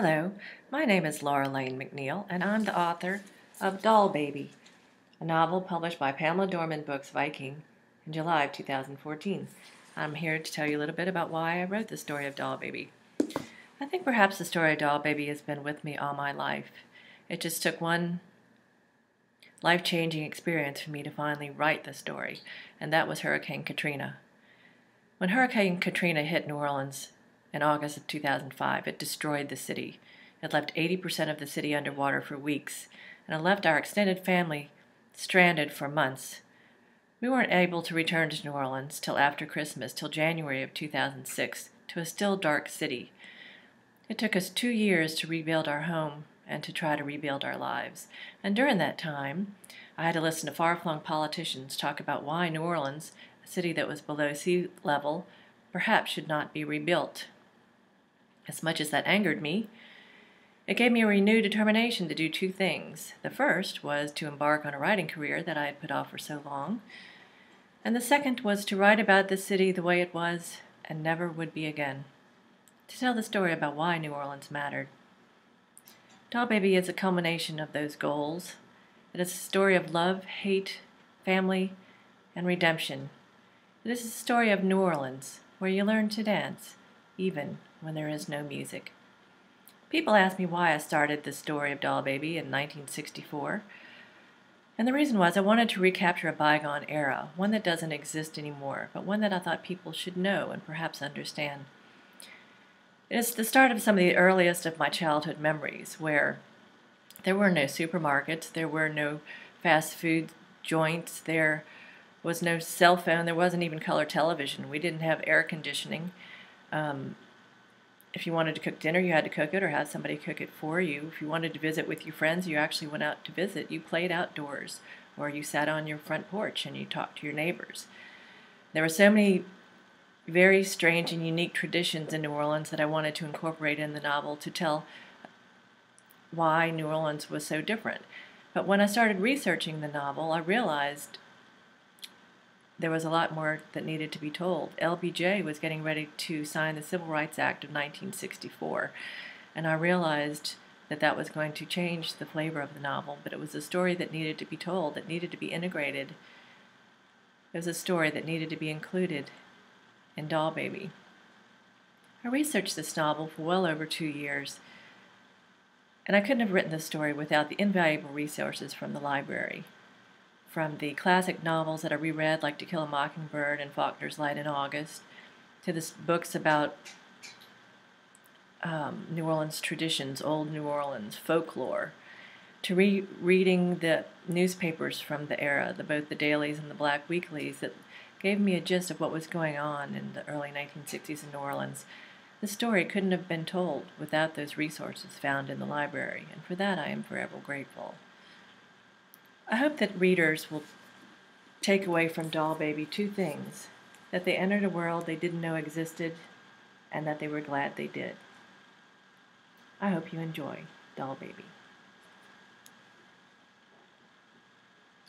Hello, my name is Laura Lane McNeal, and I'm the author of Dollbaby, a novel published by Pamela Dorman Books Viking in July of 2014. I'm here to tell you a little bit about why I wrote the story of Dollbaby. I think perhaps the story of Dollbaby has been with me all my life. It just took one life-changing experience for me to finally write the story, and that was Hurricane Katrina. When Hurricane Katrina hit New Orleans in August of 2005, it destroyed the city. It left 80% of the city underwater for weeks, and it left our extended family stranded for months. We weren't able to return to New Orleans till after Christmas, till January of 2006, to a still dark city. It took us 2 years to rebuild our home and to try to rebuild our lives. And during that time, I had to listen to far-flung politicians talk about why New Orleans, a city that was below sea level, perhaps should not be rebuilt. As much as that angered me, it gave me a renewed determination to do two things. The first was to embark on a writing career that I had put off for so long, and the second was to write about the city the way it was and never would be again, to tell the story about why New Orleans mattered. Dollbaby is a culmination of those goals. It is a story of love, hate, family, and redemption. It is a story of New Orleans, where you learn to dance, even when there is no music. People ask me why I started the story of Dollbaby in 1964, and the reason was I wanted to recapture a bygone era, one that doesn't exist anymore, but one that I thought people should know and perhaps understand. It is the start of some of the earliest of my childhood memories, where there were no supermarkets, there were no fast food joints, there was no cell phone, there wasn't even color television, we didn't have air conditioning. If you wanted to cook dinner, you had to cook it or have somebody cook it for you. If you wanted to visit with your friends, you actually went out to visit. You played outdoors, or you sat on your front porch and you talked to your neighbors. There were so many very strange and unique traditions in New Orleans that I wanted to incorporate in the novel to tell why New Orleans was so different. But when I started researching the novel, I realized there was a lot more that needed to be told. LBJ was getting ready to sign the Civil Rights Act of 1964, and I realized that that was going to change the flavor of the novel, but it was a story that needed to be told, that needed to be integrated. It was a story that needed to be included in Dollbaby. I researched this novel for well over 2 years, and I couldn't have written this story without the invaluable resources from the library. From the classic novels that I reread, like To Kill a Mockingbird and Faulkner's Light in August, to the books about New Orleans traditions, old New Orleans folklore, to reading the newspapers from the era, both the dailies and the black weeklies, that gave me a gist of what was going on in the early 1960s in New Orleans. The story couldn't have been told without those resources found in the library, and for that I am forever grateful. I hope that readers will take away from Dollbaby two things: that they entered a world they didn't know existed, and that they were glad they did. I hope you enjoy Dollbaby.